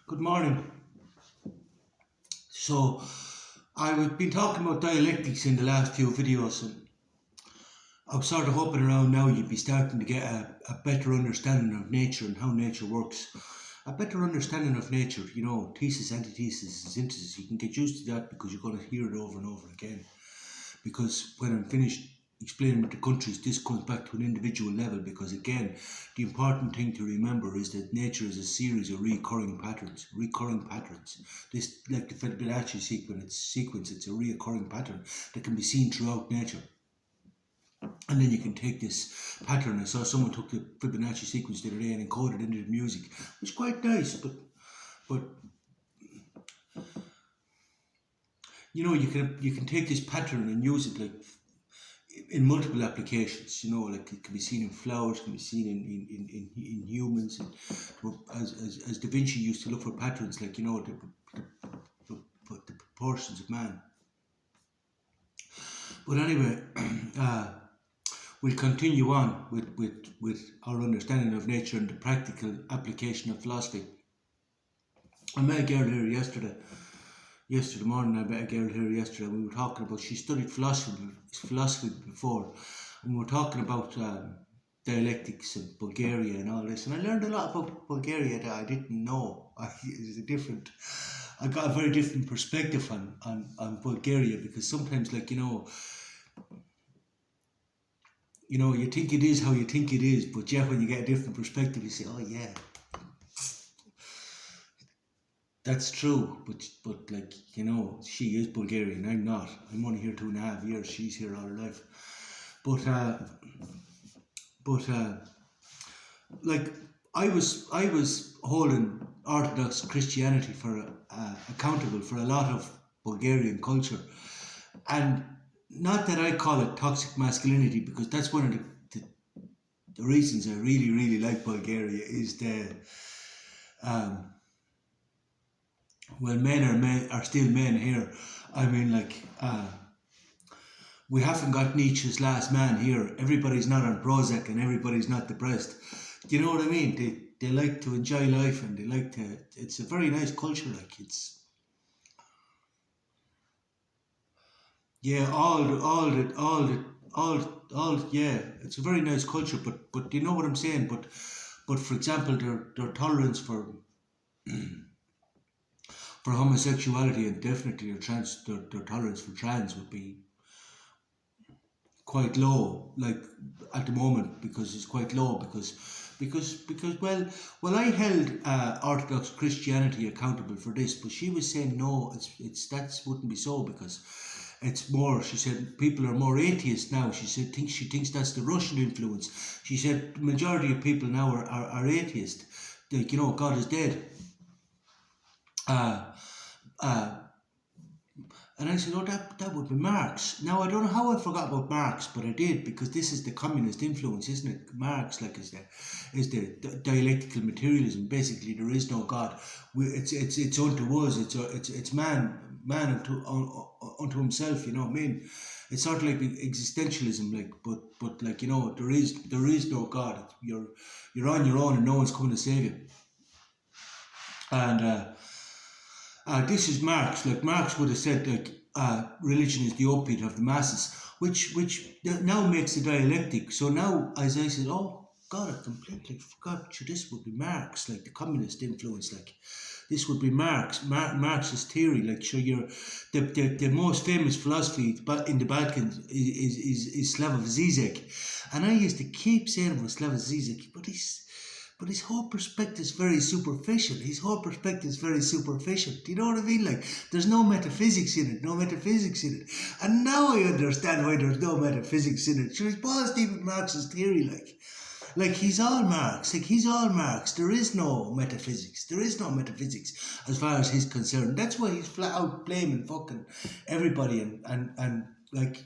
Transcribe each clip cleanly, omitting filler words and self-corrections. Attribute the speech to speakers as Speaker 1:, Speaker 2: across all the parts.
Speaker 1: Good morning. So, I've been talking about dialectics in the last few videos, and I'm sort of hoping around now you'd be starting to get a better understanding of nature and how nature works. A better understanding of nature, thesis, antithesis, and synthesis. You can get used to that because you're going to hear it over and over again. Because when I'm finished explaining what the countries, this comes back to an individual level. Because again, the important thing to remember is that nature is a series of recurring patterns. This, like the Fibonacci sequence, it's a recurring pattern that can be seen throughout nature. And then you can take this pattern. I saw someone took the Fibonacci sequence the other day and encoded it into the music. It's quite nice, but you can take this pattern and use it like in multiple applications. Like it can be seen in flowers, can be seen in humans, and as Da Vinci used to look for patterns, like the proportions of man. But anyway, we'll continue on with our understanding of nature and the practical application of philosophy. I met a girl here yesterday morning. We were talking about, she studied philosophy before, and we were talking about dialectics and Bulgaria and all this, and I learned a lot about Bulgaria that I didn't know. I got a very different perspective on Bulgaria, because sometimes, you think it is how you think it is, but yeah, when you get a different perspective, you say, oh yeah, that's true, but she is Bulgarian. I'm not. I'm only here 2.5 years. She's here all her life. Like I was holding Orthodox Christianity for accountable for a lot of Bulgarian culture, and not that I call it toxic masculinity, because that's one of the reasons I really, really like Bulgaria is men are still men here. I mean, we haven't got Nietzsche's last man here. Everybody's not on Prozac and everybody's not depressed. Do you know what I mean? They like to enjoy life, and they like to. It's a very nice culture. Yeah, it's a very nice culture. But you know what I'm saying. But for example, their tolerance for homosexuality, and definitely their tolerance for trans would be quite low, like at the moment, because it's quite low because well I held Orthodox Christianity accountable for this, but she was saying no, it's that wouldn't be so, because it's more, she said, people are more atheist now. She said she thinks that's the Russian influence. She said the majority of people now are atheist, like God is dead. And I said, oh, that would be Marx. Now, I don't know how I forgot about Marx, but I did, because this is the communist influence, isn't it? Marx, is the dialectical materialism. Basically, there is no God. It's unto us. It's man unto himself. You know what I mean? It's sort of like existentialism, but there is no God. You're on your own, and no one's coming to save you. And this is Marx. Like Marx would have said, religion is the opiate of the masses, which now makes a dialectic. So now, as I said, oh God, I completely forgot. This would be Marx, like the communist influence. Like this would be Marx's theory. Like, the most famous philosophy in the Balkans is Slavoj Zizek, and I used to keep saying about Slavoj Zizek, but his whole perspective is very superficial. Do you know what I mean? Like, there's no metaphysics in it. And now I understand why there's no metaphysics in it. Sure, it's Paul Stephen Marx's theory, like he's all Marx. There is no metaphysics. As far as he's concerned. That's why he's flat out blaming fucking everybody, and like,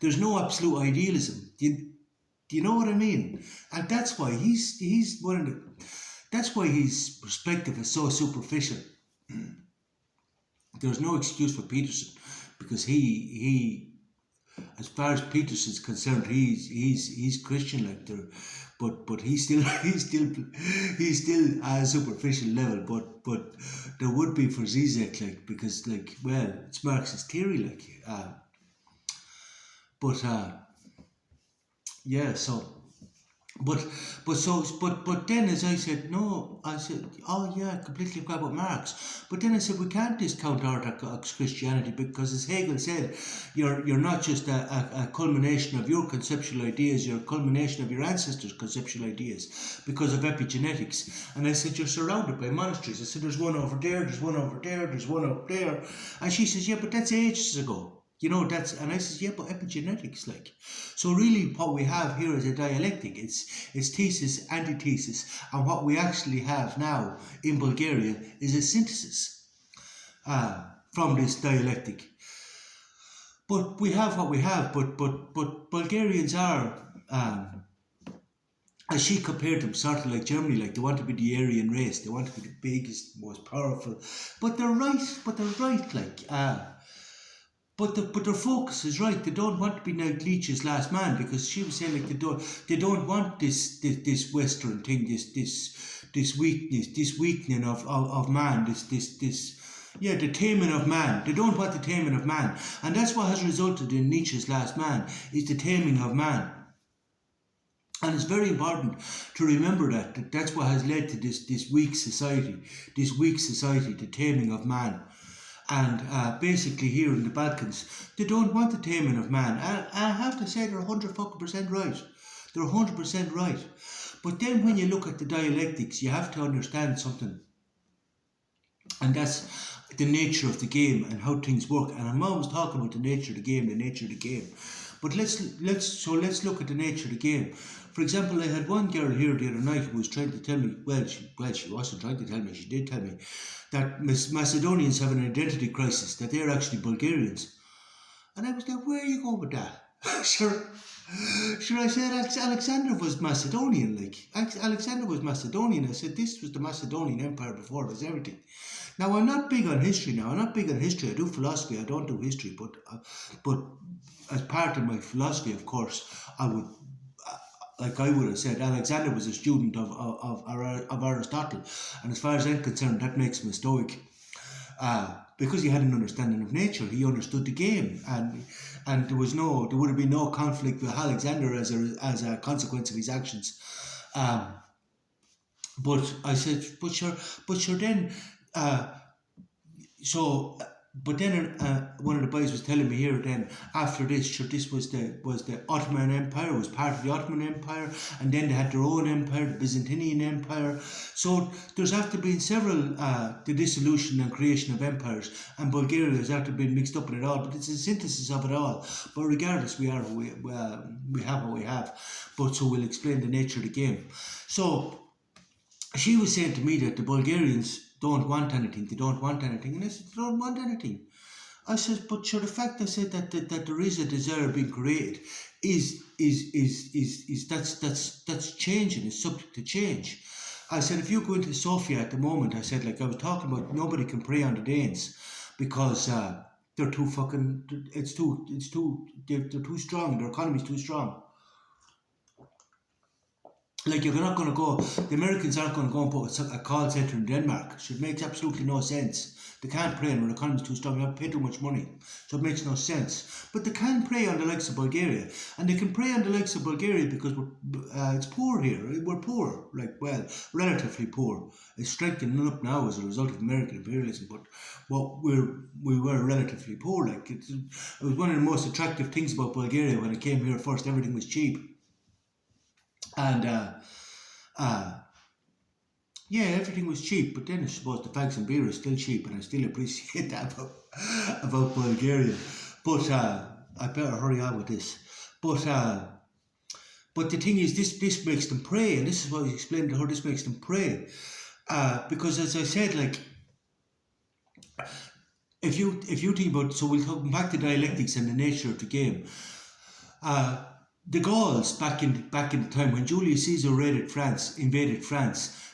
Speaker 1: there's no absolute idealism. Do you know what I mean? And that's why that's why his perspective is so superficial. There's no excuse for Peterson, because he as far as Peterson's concerned, he's Christian. Like, but he's still he's still at a superficial level. But there would be for Zizek, like, because, like, well, it's Marx's theory, like, but yeah, so. But then, as I said, no, I said, oh yeah, completely forgot about Marx. But then I said, we can't discount Orthodox Christianity, because, as Hegel said, you're not just a culmination of your conceptual ideas, you're a culmination of your ancestors' conceptual ideas because of epigenetics. And I said, you're surrounded by monasteries. I said, there's one over there, there's one over there, there's one up there. And she says, yeah, but that's ages ago. And I says, yeah, but epigenetics, like. So really what we have here is a dialectic. It's thesis, antithesis. And what we actually have now in Bulgaria is a synthesis from this dialectic. But we have what we have, but Bulgarians are, as she compared them, sort of like Germany, like they want to be the Aryan race, they want to be the biggest, most powerful. But they're right, like, But their focus is right. They don't want to be like Leach's last man, because she was saying, like, they don't want this Western thing, this weakening of man, the taming of man. They don't want the taming of man, and that's what has resulted in Nietzsche's last man, is the taming of man. And it's very important to remember that that's what has led to this weak society, the taming of man. And basically here in the Balkans, they don't want the taming of man. And I have to say they're 100% right. They're 100% right. But then when you look at the dialectics, you have to understand something. And that's the nature of the game and how things work. And I'm always talking about the nature of the game. But let's look at the nature of the game. For example, I had one girl here the other night who was trying to tell me, she wasn't trying to tell me, she did tell me, that Macedonians have an identity crisis, that they're actually Bulgarians. And I was like, where are you going with that? Sure, I said Alexander was Macedonian, like. Alexander was Macedonian. I said this was the Macedonian Empire before it was everything. Now, I'm not big on history I do philosophy, I don't do history, but as part of my philosophy, of course, I would have said, Alexander was a student of Aristotle, and as far as I'm concerned, that makes him a Stoic, because he had an understanding of nature. He understood the game, and there would have been no conflict with Alexander as a consequence of his actions. But I said, but sure then. But then one of the boys was telling me here, then after this, this was the Ottoman Empire, was part of the Ottoman Empire, and then they had their own empire, the Byzantine Empire. So there's after been several, the dissolution and creation of empires, and Bulgaria has after been mixed up in it all, but it's a synthesis of it all. But regardless, we have what we have, but so we'll explain the nature of the game. So she was saying to me that the Bulgarians don't want anything, and I said, they don't want anything. I said, but sure, the fact I said that there is a desire being created is that's changing, it's subject to change. I said, if you go into Sofia at the moment, I said, like I was talking about, nobody can prey on the Danes because they're too fucking, they're too strong, their economy's too strong. Like, you're not going to go, the Americans aren't going to go and put a call centre in Denmark. So it makes absolutely no sense. They can't prey on, when the economy's too strong, you have to pay too much money. So it makes no sense. But they can prey on the likes of Bulgaria. And they can prey on the likes of Bulgaria because it's poor here. We're poor, like, well, relatively poor. It's strengthening up now as a result of American imperialism, but we were relatively poor. Like, it was one of the most attractive things about Bulgaria when it came here first. Everything was cheap. And everything was cheap, but then I suppose the fags and beer is still cheap, and I still appreciate that about Bulgaria. But I better hurry on with this. But the thing is, this makes them pray, and this is what I explained to her. This makes them pray, because as I said, like, if you think about, so we'll come back to dialectics and the nature of the game. The Gauls, back in the time when Julius Caesar invaded France,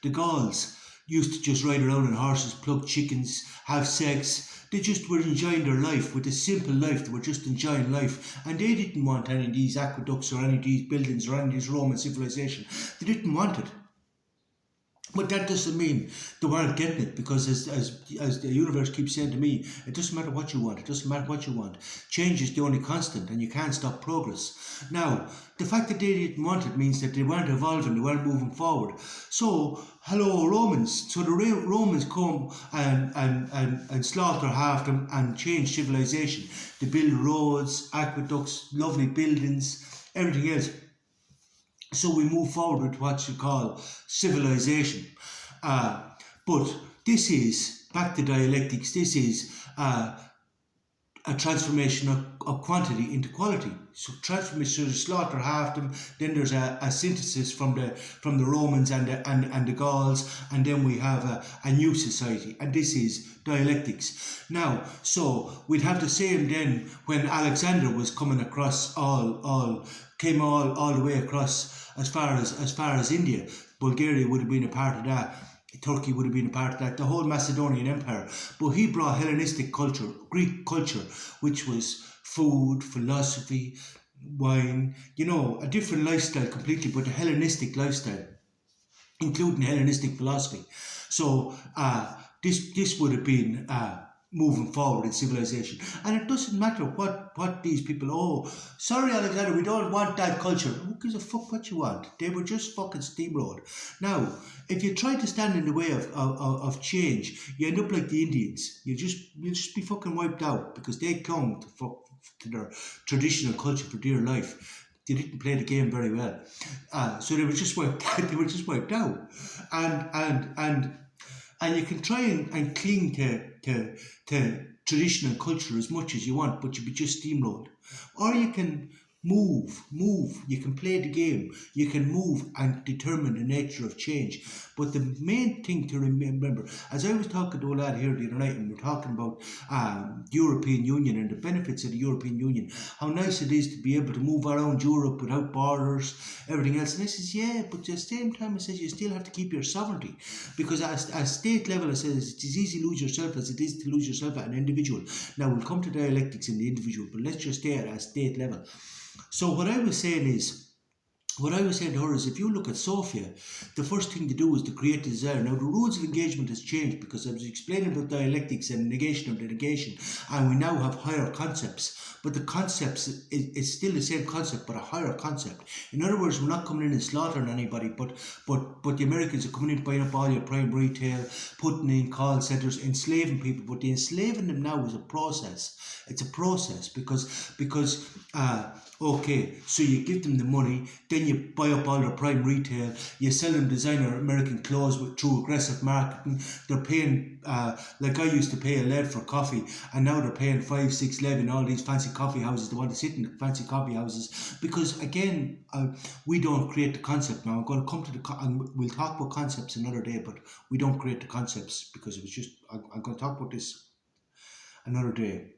Speaker 1: the Gauls used to just ride around on horses, pluck chickens, have sex. They just were enjoying their life, with a simple life. They were just enjoying life. And they didn't want any of these aqueducts or any of these buildings or any of this Roman civilization. They didn't want it. But that doesn't mean they weren't getting it, because as the universe keeps saying to me, it doesn't matter what you want, it doesn't matter what you want. Change is the only constant, and you can't stop progress. Now, the fact that they didn't want it means that they weren't evolving, they weren't moving forward. So, hello Romans. So the Romans come and slaughter half them and change civilization. They build roads, aqueducts, lovely buildings, everything else. So we move forward with what you call civilization. But this is, back to dialectics, this is a transformation of quantity into quality. So transformation, so slaughter half them, then there's a synthesis from the Romans and the Gauls, and then we have a new society, and this is dialectics. Now, so we'd have the same then when Alexander was coming across came all the way across as far as India. Bulgaria would have been a part of that. Turkey would have been a part of that, the whole Macedonian Empire. But he brought Hellenistic culture, Greek culture, which was food, philosophy, wine, a different lifestyle completely, but a Hellenistic lifestyle, including Hellenistic philosophy. So this would have been moving forward in civilization. And it doesn't matter what these people, sorry Alexander, we don't want that culture. Who gives a fuck what you want? They were just fucking steamrolled. Now, if you try to stand in the way of change, you end up like the Indians. You'll just be fucking wiped out, because they clung to their traditional culture for dear life. They didn't play the game very well. So they were just wiped out. And you can try and cling to traditional culture as much as you want, but you'll be just steamrolled. Or you can move. You can play the game. You can move and determine the nature of change. But the main thing to remember, as I was talking to a lad here the other night, and we're talking about European Union and the benefits of the European Union, how nice it is to be able to move around Europe without borders, everything else. And I says, yeah, but at the same time, I says, you still have to keep your sovereignty, because at state level, I says, it's as easy to lose yourself as it is to lose yourself at an individual. Now, we'll come to dialectics in the individual, but let's just stay at a state level. So what I was saying to her is, if you look at Sofia, the first thing to do is to create desire. Now, the rules of engagement has changed, because I was explaining about dialectics and negation of the negation, and we now have higher concepts. But the concepts is still the same concept, but a higher concept. In other words, we're not coming in and slaughtering anybody, but the Americans are coming in, buying up all your prime retail, putting in call centres, enslaving people. But the enslaving them now is a process. It's a process because okay, so you give them the money, then you buy up all their prime retail, you sell them designer American clothes through aggressive marketing. They're paying, like I used to pay a lead for coffee, and now they're paying 5, 6 lead in all these fancy coffee houses. They want to sit in the fancy coffee houses, because again, we don't create the concept. Now I'm going to come to and we'll talk about concepts another day, but we don't create the concepts, because it was just, I'm going to talk about this another day.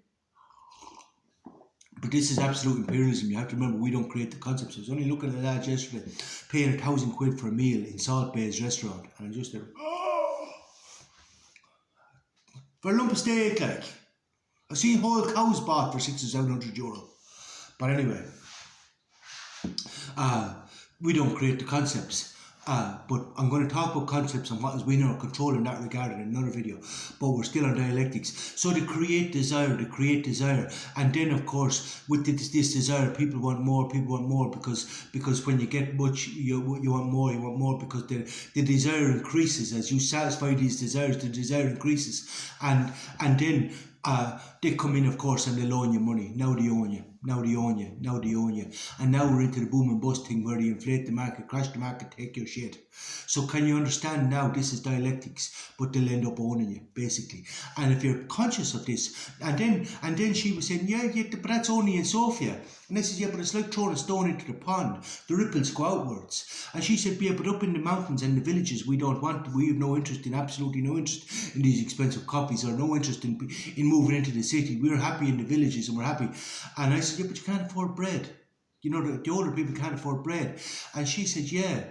Speaker 1: But this is absolute imperialism. You have to remember, we don't create the concepts. I was only looking at that yesterday, paying £1,000 for a meal in Salt Bay's restaurant, and I'm just there, for a lump of steak, like. I've seen whole cows bought for €600 or €700. But anyway, we don't create the concepts. But I'm going to talk about concepts and what is within our control in that regard in another video. But we're still on dialectics. So to create desire, and then of course with this desire, people want more, because when you get much, you want more, because the desire increases as you satisfy these desires. The desire increases, and then they come in, of course, and they loan you money. Now they own you. And now we're into the boom and bust thing, where they inflate the market, crash the market, take your shit. So can you understand now? This is dialectics, but they'll end up owning you, basically. And if you're conscious of this, and then she was saying, yeah, but that's only in Sofia. And I said, yeah, but it's like throwing a stone into the pond. The ripples go outwards. And she said, yeah, but up in the mountains and the villages, we have absolutely no interest in these expensive coffees, or no interest in moving into the city. We're happy in the villages, and we're happy. And I said, yeah, but you can't afford bread. The older people can't afford bread. And she said, yeah.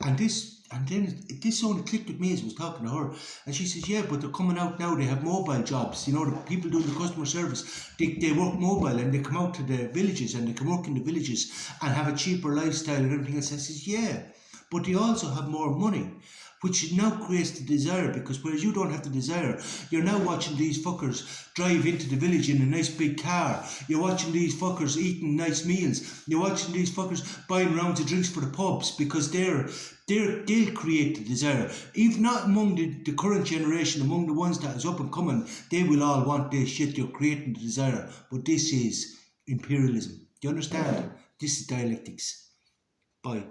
Speaker 1: And this And then this only clicked with me as I was talking to her. And she says, yeah, but they're coming out now, they have mobile jobs. You know, the people doing the customer service, they work mobile and they come out to the villages and they can work in the villages and have a cheaper lifestyle and everything else. I says, yeah, but they also have more money, which now creates the desire, because whereas you don't have the desire, you're now watching these fuckers drive into the village in a nice big car. You're watching these fuckers eating nice meals. You're watching these fuckers buying rounds of drinks for the pubs because they'll create the desire. Even not among the current generation, among the ones that is up and coming, they will all want this shit. You're creating the desire. But this is imperialism. Do you understand? This is dialectics. Bye.